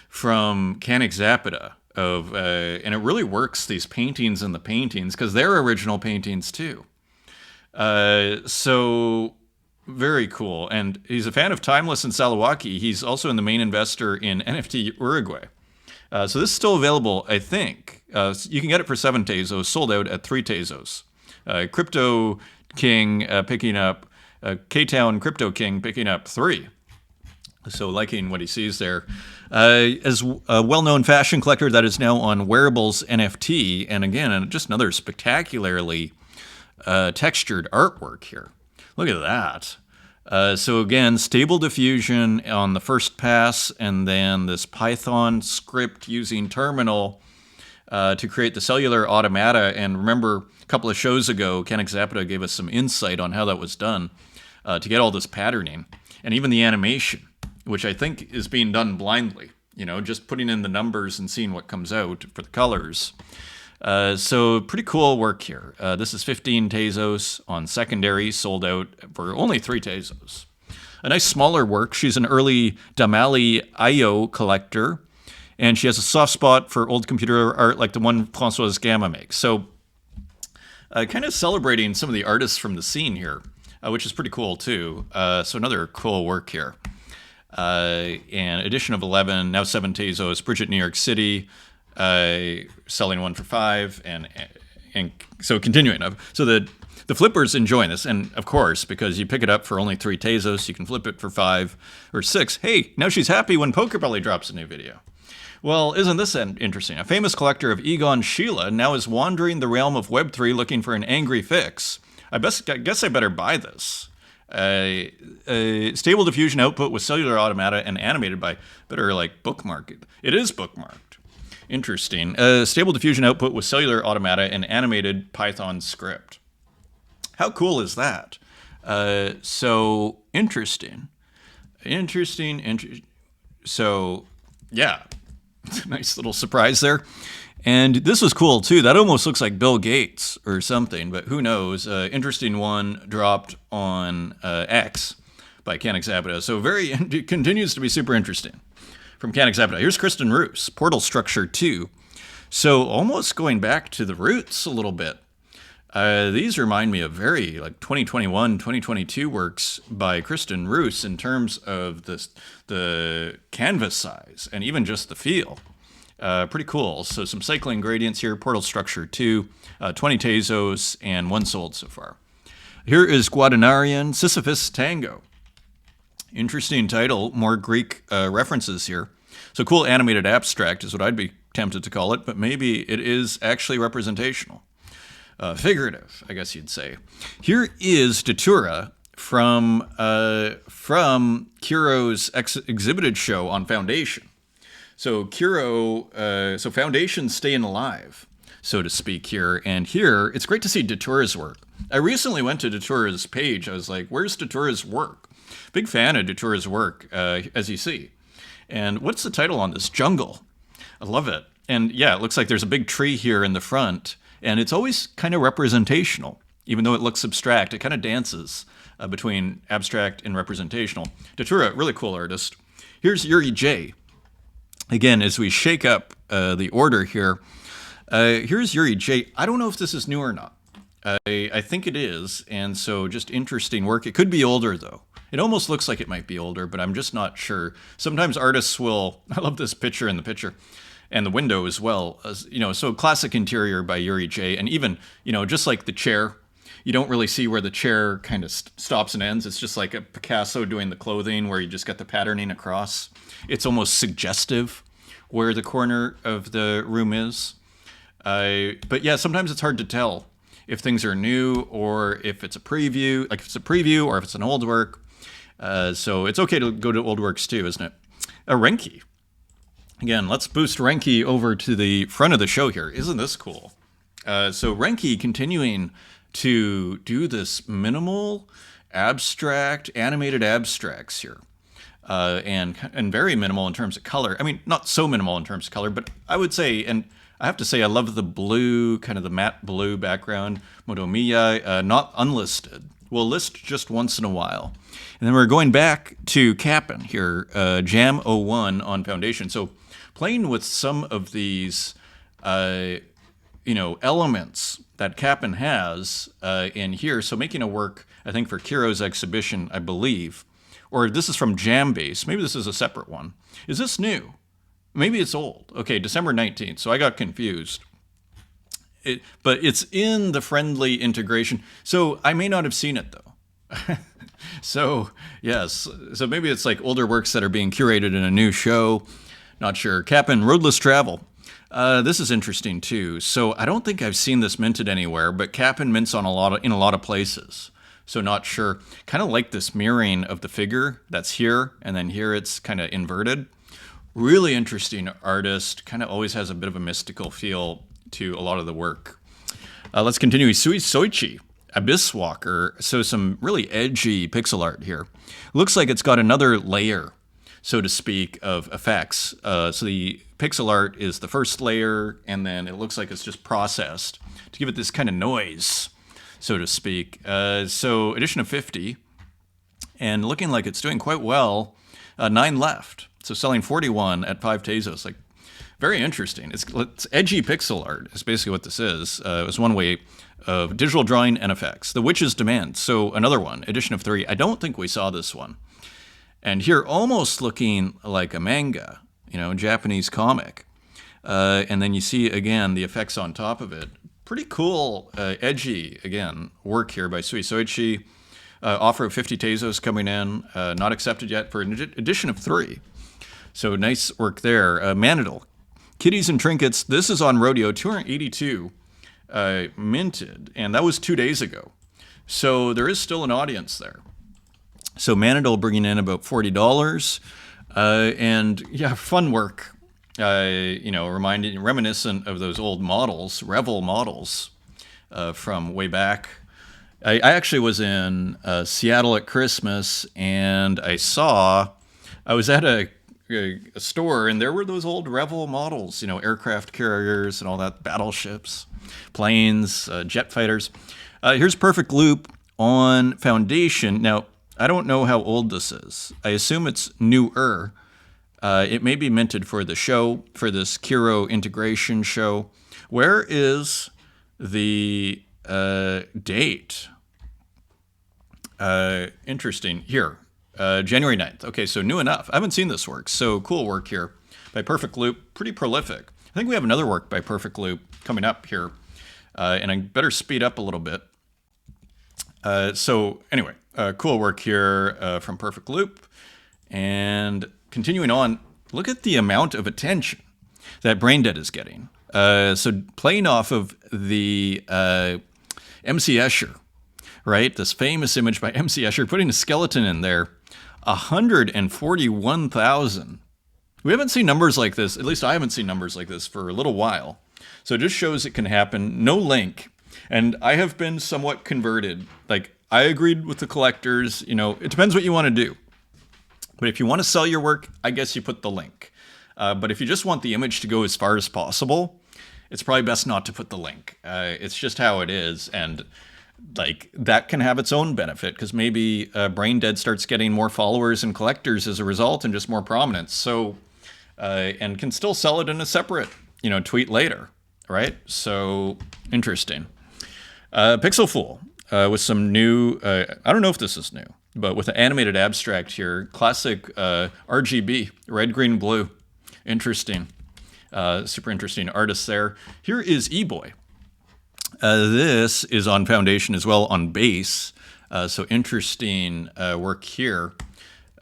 from Canik Zapata. And it really works, these paintings and the paintings, because they're original paintings too. So very cool. And he's a fan of Timeless and Salawaki. He's also in the main investor in NFT Uruguay. So this is still available, I think. You can get it for 7 Tezos, sold out at 3 Tezos. Crypto King picking up, K-Town Crypto King picking up 3. So liking what he sees there. As a well-known fashion collector that is now on Wearables NFT, and again, just another spectacularly textured artwork here. Look at that. So again, stable diffusion on the first pass, and then this Python script using terminal to create the cellular automata. And remember, a couple of shows ago, Canik Zapata gave us some insight on how that was done to get all this patterning, and even the animation, which I think is being done blindly, you know, just putting in the numbers and seeing what comes out for the colors. So pretty cool work here. This is 15 Tezos on secondary, sold out for only 3 Tezos. A nice smaller work. She's an early Damali IO collector, and she has a soft spot for old computer art like the one Françoise Gamma makes. So kind of celebrating some of the artists from the scene here, which is pretty cool too. So another cool work here. And edition of 11, now 7 Tezos, Bridget, New York City, selling 1 for 5, and so continuing. So the flippers enjoying this, and of course, because you pick it up for only 3 Tezos, you can flip it for 5 or 6. Hey, now she's happy when Pocobelli drops a new video. Well, isn't this interesting? A famous collector of Egon Schiele now is wandering the realm of Web3 looking for an angry fix. I guess I better buy this. Stable diffusion output with cellular automata and animated by, better like bookmark it. It is bookmarked. Interesting. Stable diffusion output with cellular automata and animated Python script. How cool is that? So interesting. So yeah, It's a nice little surprise there. And this was cool too. That almost looks like Bill Gates or something, but who knows? Interesting one dropped on X by Canixabita. So it continues to be super interesting from Canixabita. Here's Kristen Roos, Portal Structure 2. So almost going back to the roots a little bit. These remind me of very like 2021, 2022 works by Kristen Roos in terms of the canvas size and even just the feel. Pretty cool. So some cycling gradients here, Portal Structure 2, 20 Tezos, and 1 sold so far. Here is Guadanarian Sisyphus Tango. Interesting title, more Greek references here. So cool animated abstract is what I'd be tempted to call it, but maybe it is actually representational. Figurative, I guess you'd say. Here is Datura from Kuro's exhibited show on Foundation. So so Foundation's staying alive, so to speak here. And here, it's great to see Datura's work. I recently went to Datura's page. I was like, where's Datura's work? Big fan of Datura's work, as you see. And what's the title on this? Jungle. I love it. And yeah, it looks like there's a big tree here in the front. And it's always kind of representational. Even though it looks abstract, it kind of dances between abstract and representational. Datura, really cool artist. Here's Yuri J. Again, as we shake up the order here, here's Yuri J. I don't know if this is new or not. I think it is, and so just interesting work. It could be older, though. It almost looks like it might be older, but I'm just not sure. Sometimes artists will... I love this picture in the picture, and the window as well. So classic interior by Yuri J. And even, just like the chair, you don't really see where the chair kind of stops and ends. It's just like a Picasso doing the clothing where you just got the patterning across. It's almost suggestive where the corner of the room is. But yeah, sometimes it's hard to tell if things are new or if it's a preview, like if it's a preview or if it's an old work. So it's okay to go to old works too, isn't it? Renki. Again, let's boost Renki over to the front of the show here. Isn't this cool? So Renki continuing to do this minimal, abstract, animated abstracts here. And very minimal in terms of color. I mean, not so minimal in terms of color, but I would say, and I have to say, I love the blue, kind of the matte blue background. Motomiya, not unlisted. We'll list just once in a while. And then we're going back to Cap'n here, Jam 01 on Foundation. So playing with some of these, elements that Cap'n has in here. So making a work, I think, for Kuro's exhibition, I believe. Or this is from Jambase. Maybe this is a separate one. Is this new? Maybe it's old. Okay, December 19th. So I got confused. But it's in the friendly integration. So I may not have seen it, though. So, yes. So maybe it's like older works that are being curated in a new show. Not sure. Cap'n Roadless Travel. This is interesting, too. So I don't think I've seen this minted anywhere, but Cap'n mints in a lot of places. So not sure. Kind of like this mirroring of the figure that's here, and then here it's kind of inverted. Really interesting artist. Kind of always has a bit of a mystical feel to a lot of the work. Let's continue. Sui Soichi, Abyss Walker. So some really edgy pixel art here. Looks like it's got another layer, so to speak, of effects. So the pixel art is the first layer, and then it looks like it's just processed to give it this kind of noise, so to speak. So edition of 50, and looking like it's doing quite well. 9 left. So selling 41 at 5 Tezos. Like, very interesting. It's edgy pixel art is basically what this is. It was one way of digital drawing and effects. The Witch's Demand. So another one, edition of 3. I don't think we saw this one. And here, almost looking like a manga, Japanese comic. And then you see, again, the effects on top of it. Pretty cool, edgy, again, work here by Sui Soichi. Offer of 50 Tezos coming in. Not accepted yet for an edition of 3. So nice work there. Manadil. Kitties and Trinkets. This is on Rodeo, 282 minted. And that was 2 days ago. So there is still an audience there. So Manadil bringing in about $40. And yeah, fun work. Reminiscent of those old models, Revel models from way back. I actually was in Seattle at Christmas, and I was at a a store, and there were those old Revel models, aircraft carriers and all that, battleships, planes, jet fighters. Here's Perfect Loop on Foundation. Now, I don't know how old this is. I assume it's newer. It may be minted for the show, for this Kiro integration show. Where is the date? Interesting. Here, January 9th. Okay, so new enough. I haven't seen this work, so cool work here by Perfect Loop. Pretty prolific. I think we have another work by Perfect Loop coming up here, and I better speed up a little bit. So anyway, cool work here from Perfect Loop. And continuing on, look at the amount of attention that Braindead is getting. So playing off of the MC Escher, right? This famous image by MC Escher, putting a skeleton in there, 141,000. We haven't seen numbers like this, at least I haven't seen numbers like this for a little while. So it just shows it can happen. No link. And I have been somewhat converted. Like, I agreed with the collectors, it depends what you want to do. But if you want to sell your work, I guess you put the link. But if you just want the image to go as far as possible, it's probably best not to put the link. It's just how it is. And that can have its own benefit, because maybe Braindead starts getting more followers and collectors as a result and just more prominence. So, and can still sell it in a separate, tweet later, right? So, interesting. Pixel Fool with some new, I don't know if this is new, but with an animated abstract here, classic RGB, red, green, blue. Interesting. Super interesting artist there. Here is E-Boy. This is on Foundation as well, on base. So interesting work here.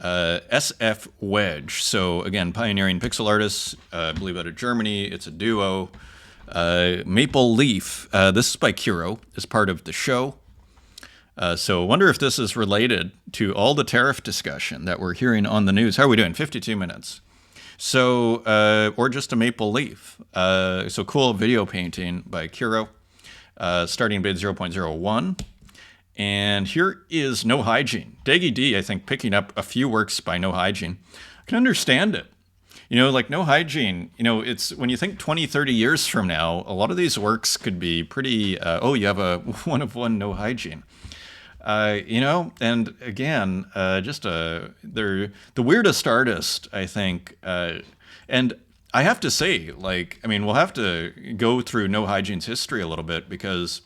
SF Wedge. So again, pioneering pixel artists, I believe out of Germany. It's a duo. Maple Leaf. This is by Kiro, as part of the show. So I wonder if this is related to all the tariff discussion that we're hearing on the news. How are we doing? 52 minutes. So, or just a maple leaf. So cool video painting by Kiro. Starting bid 0.01. And here is No Hygiene. Daggy D, I think, picking up a few works by No Hygiene. I can understand it. No Hygiene, it's when you think 20, 30 years from now, a lot of these works could be pretty, you have a one of one No Hygiene. And again, they're the weirdest artist, I think. And I have to say, we'll have to go through No Hygiene's history a little bit, because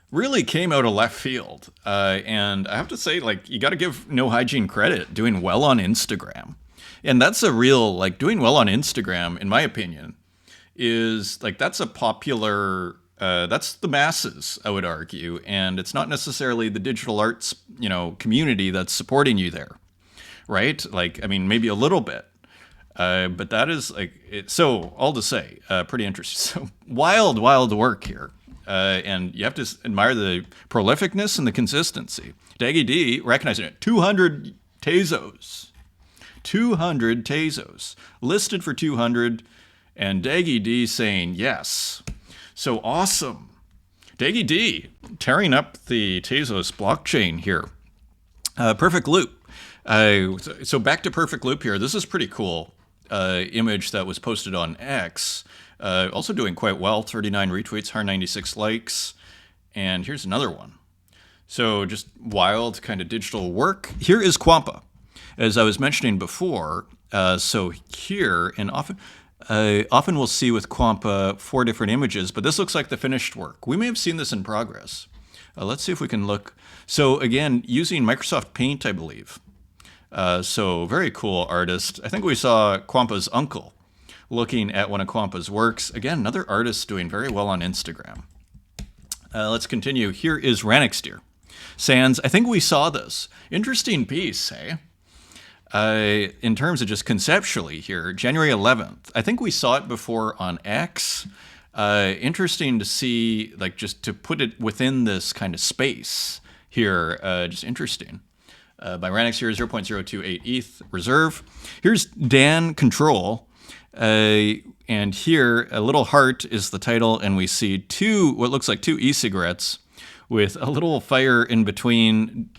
really came out of left field. And I have to say, you got to give No Hygiene credit, doing well on Instagram. And that's a real, doing well on Instagram, in my opinion, is, that's a popular, that's the masses, I would argue. And it's not necessarily the digital arts, community that's supporting you there, right? Maybe a little bit. But that is, so all to say, pretty interesting. So wild work here. And you have to admire the prolificness and the consistency. Daggy D, recognizing it, 200 Tezos. 200 Tezos. Listed for 200, and Daggy D saying yes. So awesome. Daggy D, tearing up the Tezos blockchain here. Perfect Loop. So back to Perfect Loop here. This is pretty cool. Image that was posted on X. Also doing quite well, 39 retweets, 196 likes. And here's another one. So just wild kind of digital work. Here is Quampa, as I was mentioning before. So here, and often we'll see with Quampa 4 different images, but this looks like the finished work. We may have seen this in progress. Let's see if we can look. So again, using Microsoft Paint, I believe. So very cool artist. I think we saw Quampa's uncle looking at one of Quampa's works. Again, another artist doing very well on Instagram. Let's continue. Here is Ranixdeer. Sans, I think we saw this. Interesting piece, hey? In terms of just conceptually here, January 11th. I think we saw it before on X. Interesting to see, just to put it within this kind of space here. Just interesting. By Ranix here, 0.028 ETH reserve. Here's Dan Control. And here, a little heart is the title, and we see what looks like two e-cigarettes with a little fire in between,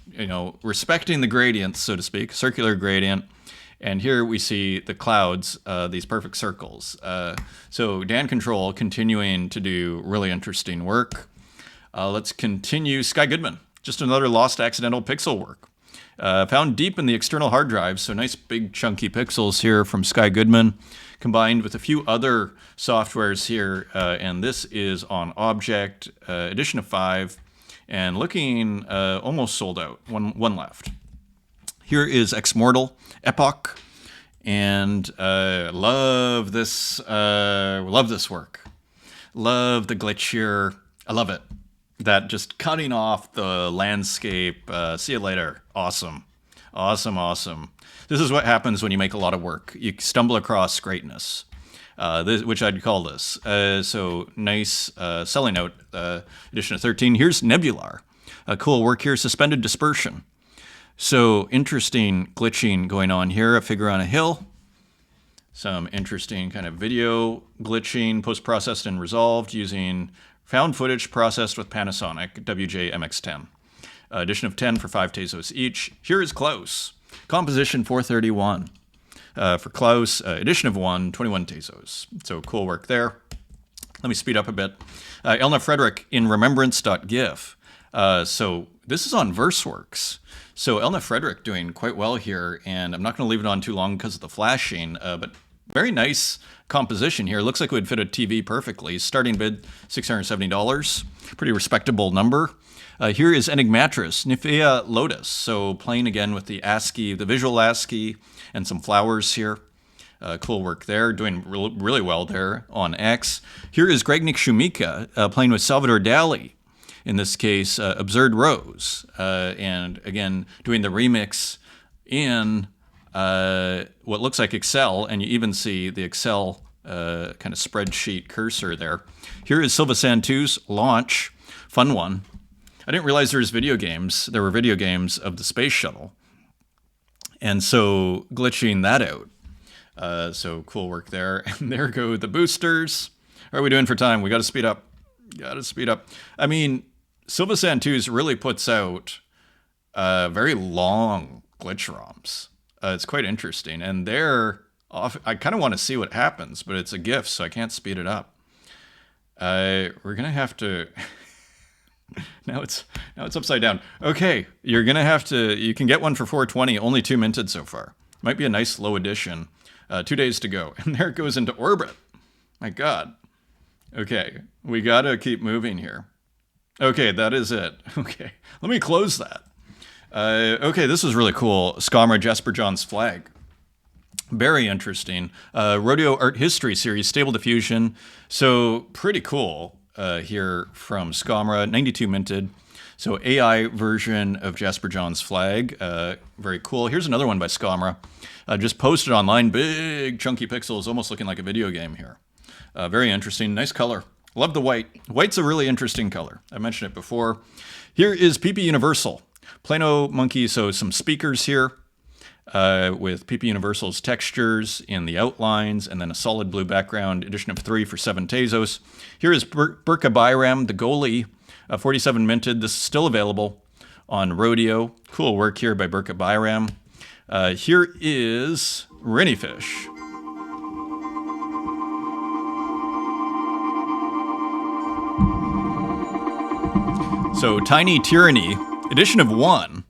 respecting the gradients, so to speak, circular gradient. And here we see the clouds, these perfect circles. So Dan Control continuing to do really interesting work. Let's continue. Sky Goodman, just another lost accidental pixel work. Found deep in the external hard drive, so nice big chunky pixels here from Sky Goodman, combined with a few other softwares here, and this is on Object, edition of 5, and looking almost sold out, one left. Here is Exmortal, Epoch, and love this work. Love the glitch here, I love it. That just cutting off the landscape. See you later. Awesome. Awesome, awesome. This is what happens when you make a lot of work. You stumble across greatness, which I'd call this. So nice selling out, edition of 13. Here's Nebular. Cool work here, Suspended Dispersion. So interesting glitching going on here. A figure on a hill. Some interesting kind of video glitching, post-processed and resolved using found footage processed with Panasonic WJ-MX10. Edition of 10 for 5 Tezos each. Here is Klaus. Composition 431. For Klaus, edition of 1, 21 Tezos. So cool work there. Let me speed up a bit. Elna Frederick in remembrance.gif. So this is on VerseWorks. So Elna Frederick doing quite well here, and I'm not going to leave it on too long because of the flashing, but very nice composition here. Looks like it would fit a TV perfectly. Starting bid, $670. Pretty respectable number. Here is Enigmatris, Nymphea Lotus. So playing again with the ASCII, the visual ASCII, and some flowers here. Cool work there. Doing really well there on X. Here is Gregnik Shumika playing with Salvador Dali. In this case, Absurd Rose. And again, doing the remix in what looks like Excel, and you even see the Excel kind of spreadsheet cursor there. Here is Silva Santu's Launch, fun one. I didn't realize there were video games of the space shuttle, and so glitching that out. So cool work there. And there go the boosters. How are we doing for time? We got to speed up. I mean, Silva Santu's really puts out very long glitch ROMs. It's quite interesting, and they're off. I kind of want to see what happens, but it's a GIF, so I can't speed it up. We're gonna have to. now it's upside down. Okay, you're gonna have to. You can get one for $420. Only 2 minted so far. Might be a nice low edition. 2 days to go, and there it goes into orbit. My God. Okay, we gotta keep moving here. Okay, that is it. Okay, let me close that. Okay, this is really cool. Scomra Jasper John's flag. Very interesting. Rodeo Art History Series, Stable Diffusion. So pretty cool here from Scomra, 92 minted. So AI version of Jasper John's flag. Very cool. Here's another one by Scomra. Just posted online. Big chunky pixels, almost looking like a video game here. Very interesting. Nice color. Love the white. White's a really interesting color. I mentioned it before. Here is PP Universal. Plano Monkey, so some speakers here with PP Universal's textures in the outlines, and then a solid blue background, edition of 3 for 7 Tezos. Here is Burka Bayram, the goalie, 47 minted. This is still available on Rodeo. Cool work here by Burka Bayram. Here is Rennyfish. So Tiny Tyranny, edition of 1.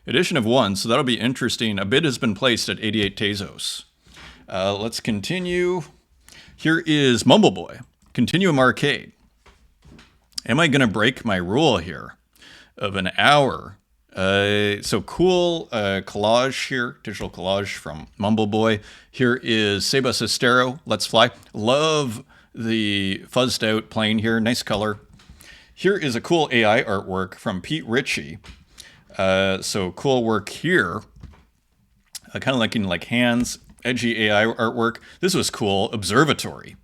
Edition of 1, so that'll be interesting. A bid has been placed at 88 Tezos. Let's continue. Here is Mumbleboy, Continuum Arcade. Am I going to break my rule here of an hour? So cool collage here, digital collage from Mumbleboy. Here is Seba Sestero, Let's Fly. Love the fuzzed out plane here, nice color. Here is a cool AI artwork from Pete Ritchie. So cool work here. Kind of looking like hands, edgy AI artwork. This was cool. Observatory.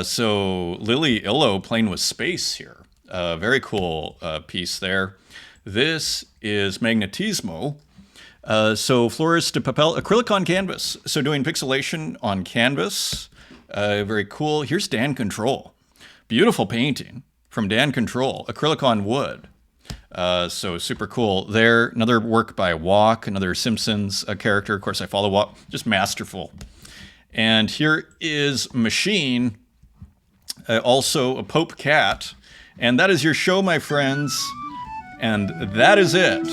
So Lily Illo playing with space here. Very cool piece there. This is Magnetismo. So Flores de Papel, acrylic on canvas. So doing pixelation on canvas. Very cool. Here's Dan Control. Beautiful painting from Dan Control. Acrylic on wood. So super cool. There, another work by Walk, another Simpsons character. Of course, I follow Walk. Just masterful. And here is Machine, also a Pope Cat. And that is your show, my friends. And that is it.